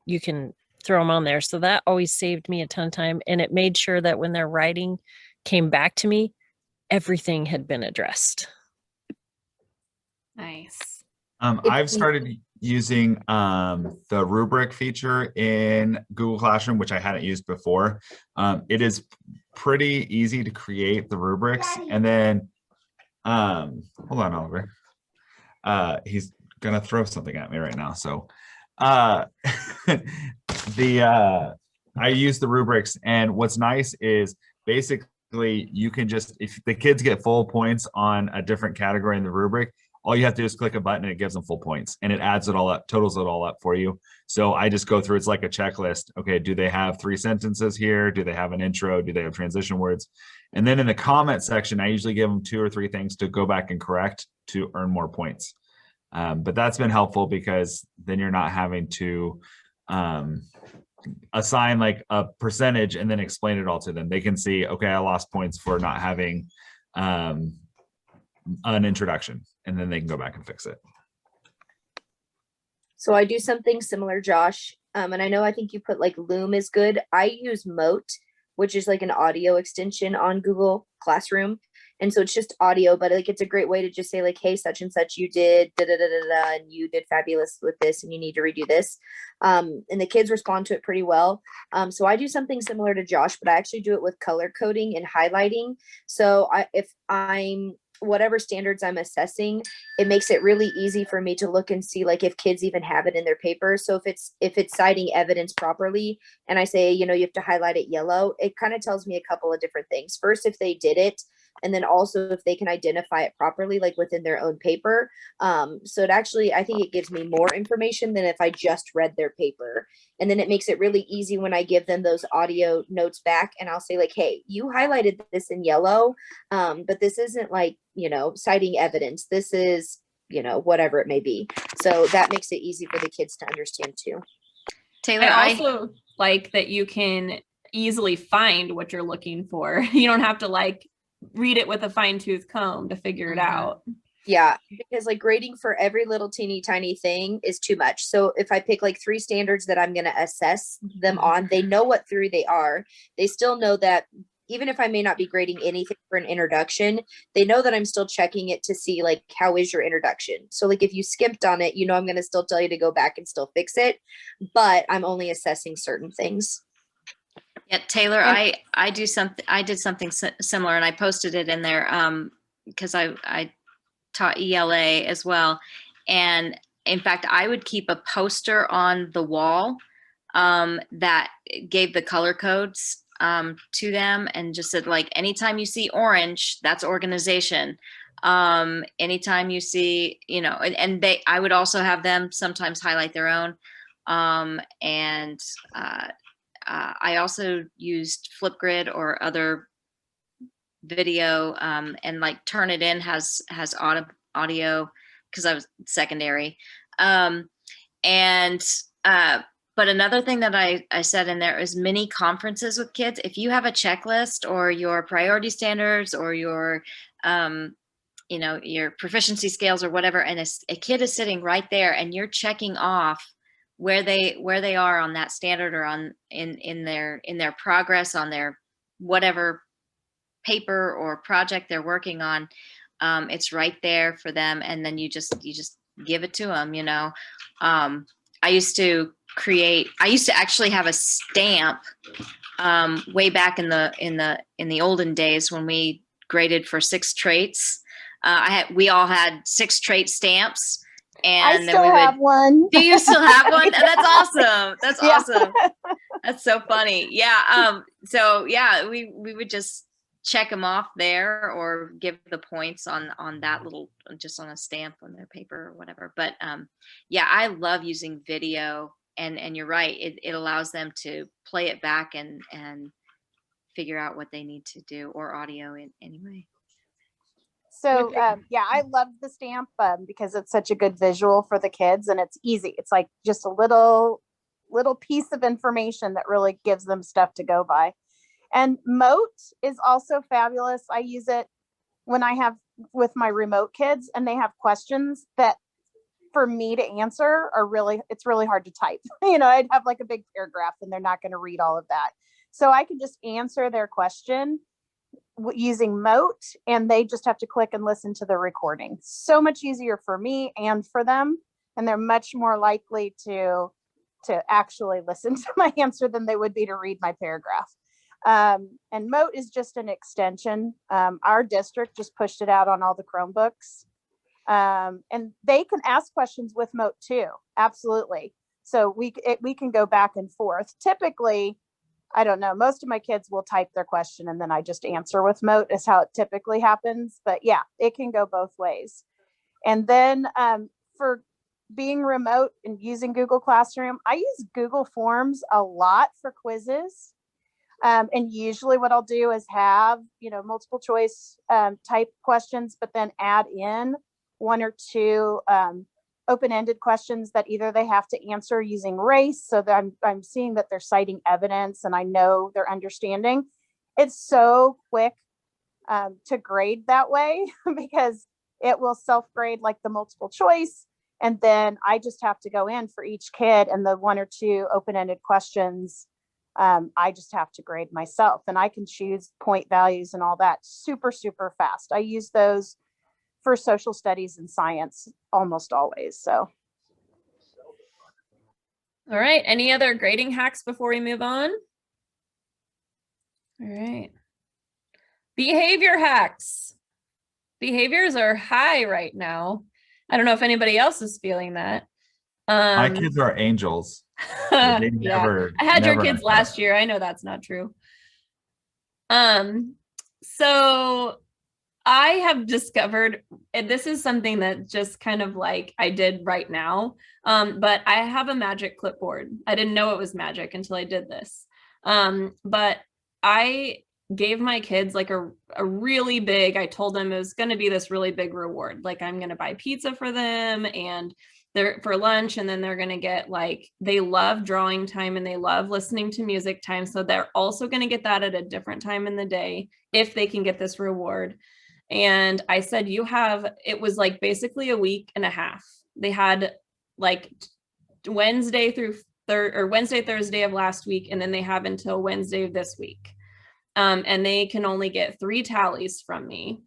You can throw them on there. So that always saved me a ton of time. And it made sure that when their writing came back to me, everything had been addressed. Nice. I've started using the rubric feature in Google Classroom, which I hadn't used before. It is pretty easy to create the rubrics, and then hold on, Oliver. He's gonna throw something at me right now. So I use the rubrics, and what's nice is basically you can just, if the kids get full points on a different category in the rubric, all you have to do is click a button and it gives them full points, and it adds it all up, totals it all up for you. So I just go through, it's like a checklist. Okay, do they have 3 sentences here? Do they have an intro? Do they have transition words? And then in the comment section, I usually give them 2 or 3 things to go back and correct to earn more points. But that's been helpful, because then you're not having to assign like a percentage and then explain it all to them. They can see, okay, I lost points for not having an introduction, and then they can go back and fix it. So I do something similar, Josh. And I think you put like Loom is good. I use Mote, which is like an audio extension on Google Classroom. And so it's just audio, but like, it's a great way to just say like, hey, such and such, you did da da da da da, and you did fabulous with this, and you need to redo this. And the kids respond to it pretty well. So I do something similar to Josh, but I actually do it with color coding and highlighting. So if I'm whatever standards I'm assessing, it makes it really easy for me to look and see like if kids even have it in their paper. So if it's citing evidence properly, and I say, you have to highlight it yellow, it kind of tells me a couple of different things. First, if they did it, and then also if they can identify it properly, like within their own paper. So I think it gives me more information than if I just read their paper. And then it makes it really easy when I give them those audio notes back, and I'll say like, hey, you highlighted this in yellow, but this isn't like, citing evidence. This is, whatever it may be. So that makes it easy for the kids to understand too. Taylor, I also like that you can easily find what you're looking for. You don't have to like read it with a fine-tooth comb to figure it out. Yeah, because like grading for every little teeny tiny thing is too much. So if I pick like 3 standards that I'm going to assess them on, they know what 3 they are. They still know that even if I may not be grading anything for an introduction, they know that I'm still checking it to see like how is your introduction. So like if you skimped on it, I'm going to still tell you to go back and still fix it, but I'm only assessing certain things. Yeah, Taylor, And- I did something similar, and I posted it in there because I taught ELA as well. And in fact, I would keep a poster on the wall that gave the color codes to them, and just said like, anytime you see orange, that's organization. Anytime you see, and I would also have them sometimes highlight their own. I also used Flipgrid or other video and like Turnitin has audio because I was secondary. But another thing that I said in there is mini conferences with kids. If you have a checklist or your priority standards or your your proficiency scales or whatever, and a kid is sitting right there and you're checking off where they are on that standard or on in their progress on their whatever paper or project they're working on, it's right there for them, and then you just give it to them. I used to actually have a stamp way back in the olden days when we graded for 6 traits. We all had 6 trait stamps. And I still have one. Do you still have one? Yeah. That's awesome. That's Yeah. awesome. That's so funny. Yeah. So yeah, we would just check them off there or give the points on that little, just on a stamp on their paper or whatever. But yeah, I love using video, and you're right. It allows them to play it back and figure out what they need to do, or audio anyway. So yeah, I love the stamp because it's such a good visual for the kids, and it's easy. It's like just a little piece of information that really gives them stuff to go by. And Mote is also fabulous. I use it when I have with my remote kids and they have questions that for me to answer it's really hard to type. I'd have like a big paragraph and they're not going to read all of that. So I can just answer their question using Mote, and they just have to click and listen to the recording. So much easier for me and for them, and they're much more likely to actually listen to my answer than they would be to read my paragraph. And Mote is just an extension. Our district just pushed it out on all the Chromebooks, and they can ask questions with Mote too. Absolutely. So we can go back and forth. Typically, I don't know, most of my kids will type their question and then I just answer with Mote is how it typically happens. But yeah, it can go both ways. And then for being remote and using Google Classroom, I use Google Forms a lot for quizzes. And usually what I'll do is have, multiple choice type questions, but then add in 1 or 2 open-ended questions that either they have to answer using race, so that I'm seeing that they're citing evidence and I know they're understanding. It's so quick to grade that way because it will self-grade like the multiple choice, and then I just have to go in for each kid, and the 1 or 2 open-ended questions I just have to grade myself, and I can choose point values and all that super, super fast. I use those for social studies and science almost always. So. All right. Any other grading hacks before we move on? All right. Behavior hacks. Behaviors are high right now. I don't know if anybody else is feeling that. My kids are angels. They Yeah. never, I had your never kids have last year. I know that's not true. So I have discovered, and this is something that just kind of like I did right now, but I have a magic clipboard. I didn't know it was magic until I did this. But I gave my kids like a really big, I told them it was going to be this really big reward. Like I'm going to buy pizza for them and they're for lunch, and then they're going to get like, they love drawing time and they love listening to music time. So they're also going to get that at a different time in the day if they can get this reward. And I said, it was like basically a week and a half. They had like Wednesday, Thursday of last week, and then they have until Wednesday of this week. And they can only get 3 tallies from me.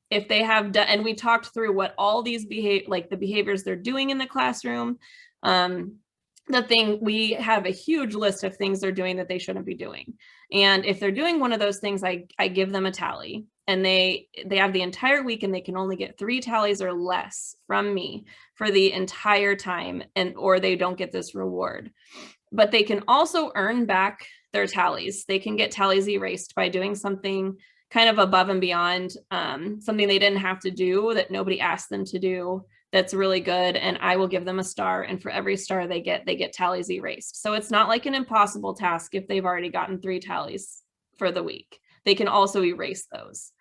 If they have done, and we talked through what all these the behaviors they're doing in the classroom. We have a huge list of things they're doing that they shouldn't be doing. And if they're doing one of those things, I give them a tally, and they have the entire week, and they can only get 3 tallies or less from me for the entire time, or they don't get this reward. But they can also earn back their tallies. They can get tallies erased by doing something kind of above and beyond, something they didn't have to do, that nobody asked them to do, that's really good, and I will give them a star, and for every star they get tallies erased. So it's not like an impossible task if they've already gotten 3 tallies for the week. They can also erase those.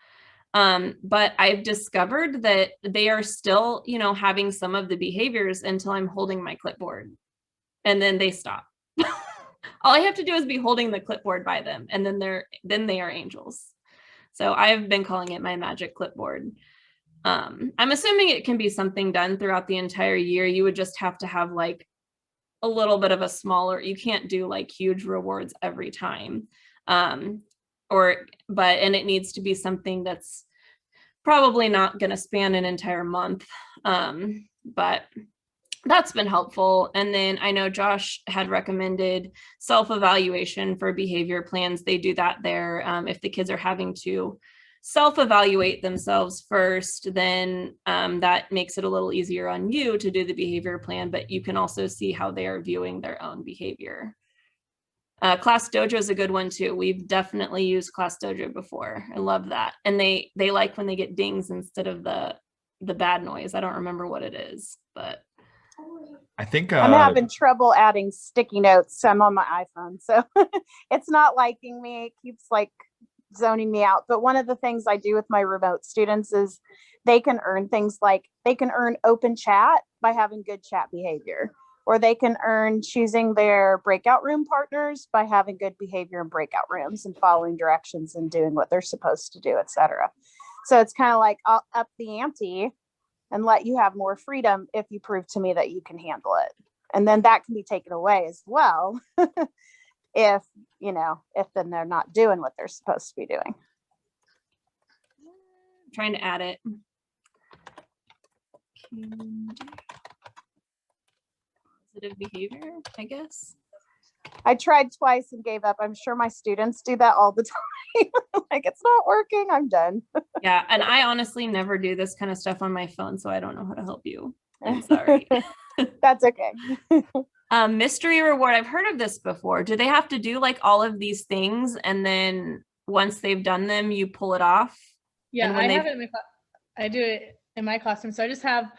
But I've discovered that they are still, having some of the behaviors until I'm holding my clipboard, and then they stop. All I have to do is be holding the clipboard by them, and then they are angels. So I've been calling it my magic clipboard. I'm assuming it can be something done throughout the entire year. You would just have to have like a little bit of a smaller, you can't do like huge rewards every time. And it needs to be something that's probably not going to span an entire month. But that's been helpful. And then I know Josh had recommended self-evaluation for behavior plans. They do that there. If the kids are having to self-evaluate themselves first, then that makes it a little easier on you to do the behavior plan, but you can also see how they are viewing their own behavior. Class Dojo is a good one too. We've definitely used Class Dojo before. I love that. And they like when they get dings instead of the bad noise. I don't remember what it is, but I think I'm having trouble adding sticky notes. I'm on my iPhone, so it's not liking me. It keeps like zoning me out. But one of the things I do with my remote students is they can earn things like they can earn open chat by having good chat behavior, or they can earn choosing their breakout room partners by having good behavior in breakout rooms and following directions and doing what they're supposed to do, etc. So it's kind of like I'll up the ante and let you have more freedom if you prove to me that you can handle it. And then that can be taken away as well if then they're not doing what they're supposed to be doing. I'm trying to add it. Positive behavior, I guess. I tried twice and gave up. I'm sure my students do that all the time. Like, it's not working. I'm done. Yeah. And I honestly never do this kind of stuff on my phone, so I don't know how to help you. I'm sorry. That's okay. Mystery reward. I've heard of this before. Do they have to do like all of these things, and then once they've done them, you pull it off? Yeah, I have it in my class. I do it in my classroom. So I just have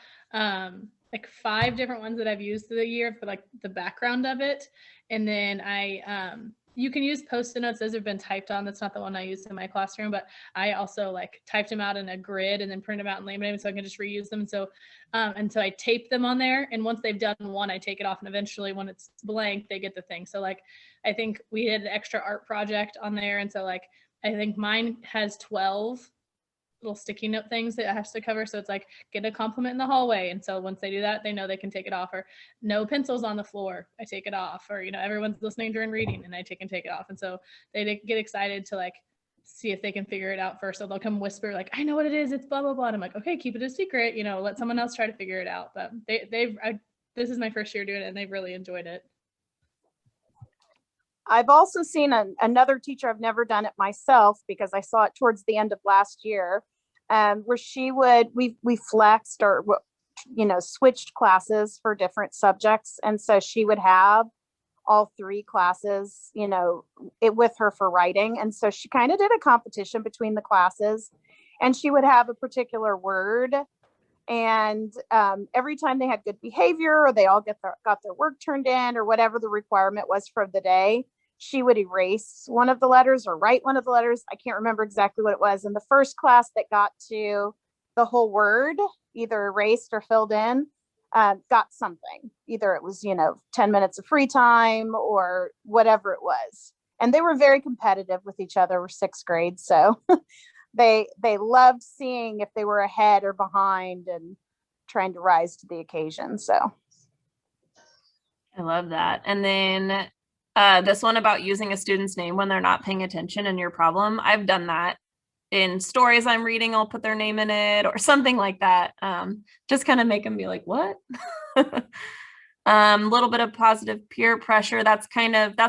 like 5 different ones that I've used through the year for like the background of it. And then you can use Post-it notes. Those have been typed on. That's not the one I used in my classroom, but I also like typed them out in a grid and then print them out and laminate them so I can just reuse them. So, and so I tape them on there. And once they've done one, I take it off. And eventually when it's blank, they get the thing. So like, I think we had an extra art project on there. And so like, I think mine has 12 little sticky note things that it has to cover. So it's like, get a compliment in the hallway. And so once they do that, they know they can take it off. Or no pencils on the floor, I take it off. Or, everyone's listening during reading and I take it off. And so they get excited to like see if they can figure it out first. So they'll come whisper like, I know what it is. It's blah, blah, blah. And I'm like, okay, keep it a secret, let someone else try to figure it out. But this is my first year doing it and they've really enjoyed it. I've also seen another teacher, I've never done it myself because I saw it towards the end of last year, where we flexed or, switched classes for different subjects. And so she would have all 3 classes, with her for writing. And so she kind of did a competition between the classes, and she would have a particular word. And every time they had good behavior, or they all got their work turned in, or whatever the requirement was for the day, she would erase one of the letters or write one of the letters. I can't remember exactly what it was. And the first class that got to the whole word, either erased or filled in, got something. Either it was, 10 minutes of free time or whatever it was. And they were very competitive with each other. We're 6th grade. So they loved seeing if they were ahead or behind and trying to rise to the occasion. So I love that. And then this one about using a student's name when they're not paying attention in your problem. I've done that in stories I'm reading. I'll put their name in it or something like that. Just kind of make them be like, what? Little bit of positive peer pressure. That's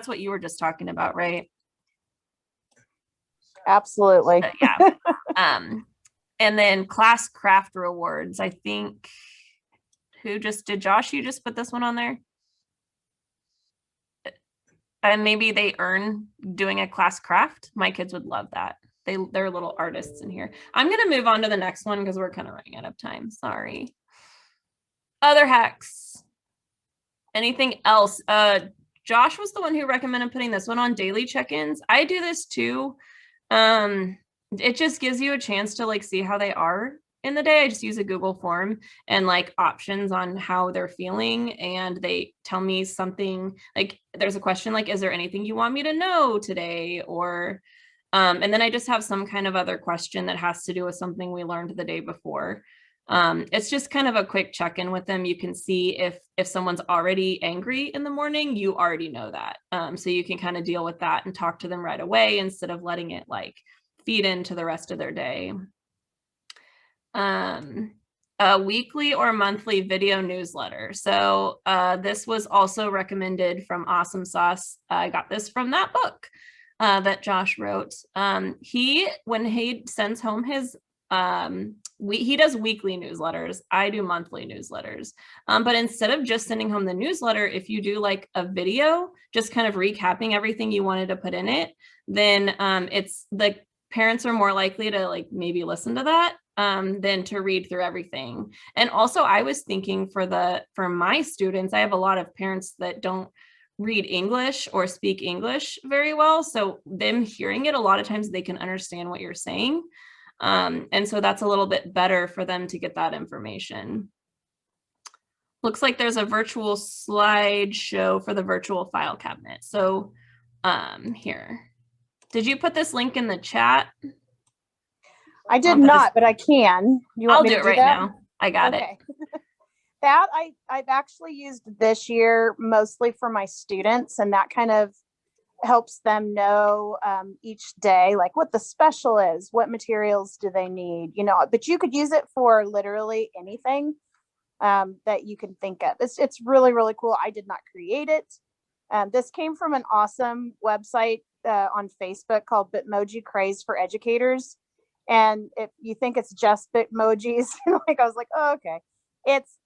what you were just talking about, right? absolutely. Yeah. And then class craft rewards. I think Josh, you just put this one on there? And maybe they earn doing a class craft. My kids would love that. They're little artists in here. I'm going to move on to the next one because we're kind of running out of time. Sorry. Other hacks. Anything else? Josh was the one who recommended putting this one on daily check-ins. I do this too. It just gives you a chance to like see how they are in the day. I just use a Google form and like options on how they're feeling. And they tell me something like, there's a question like, is there anything you want me to know today? Or, and then I just have some kind of other question that has to do with something we learned the day before. It's just kind of a quick check-in with them. You can see if someone's already angry in the morning, you already know that. So you can kind of deal with that and talk to them right away instead of letting it like feed into the rest of their day. A weekly or monthly video newsletter. So this was also recommended from Awesome Sauce. I got this from that book that Josh wrote. When he sends home his he does weekly newsletters. I do monthly newsletters. But instead of just sending home the newsletter, if you do like a video, just kind of recapping everything you wanted to put in it, then it's the parents are more likely to like maybe listen to that than to read through everything. And also I was thinking for my students, I have a lot of parents that don't read English or speak English very well. So them hearing it, a lot of times they can understand what you're saying. And so that's a little bit better for them to get that information. Looks like there's a virtual slideshow for the virtual file cabinet. So here, did you put this link in the chat? I did not, but I can. I'll do it right now. I got it. That I've actually used this year mostly for my students, and that kind of helps them know each day like what the special is, what materials do they need, but you could use it for literally anything that you can think of. It's really, really cool. I did not create it. This came from an awesome website on Facebook called Bitmoji Craze for Educators. And if you think it's just Bitmojis, like I was like, oh, okay.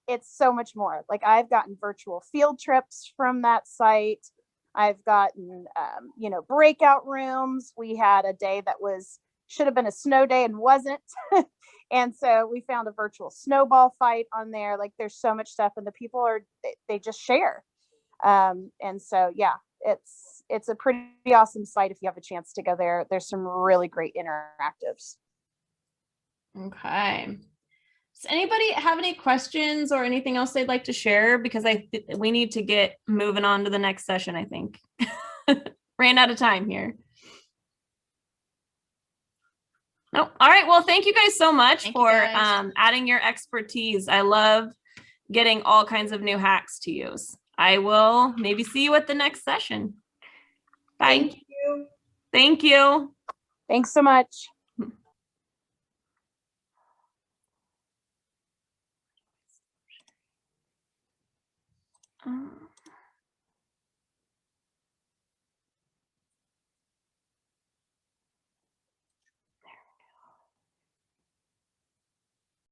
It's so much more. Like I've gotten virtual field trips from that site. I've gotten, breakout rooms. We had a day that should have been a snow day and wasn't. And so we found a virtual snowball fight on there. Like there's so much stuff and the people they just share. And so, yeah, it's a pretty awesome site. If you have a chance to go there, there's some really great interactives. Okay. Does anybody have any questions or anything else they'd like to share? Because we need to get moving on to the next session, I think. Ran out of time here. No. All right. Well, thank you guys so much for adding your expertise. I love getting all kinds of new hacks to use. I will maybe see you at the next session. Bye. Thank you. Thank you. Thanks so much. Um,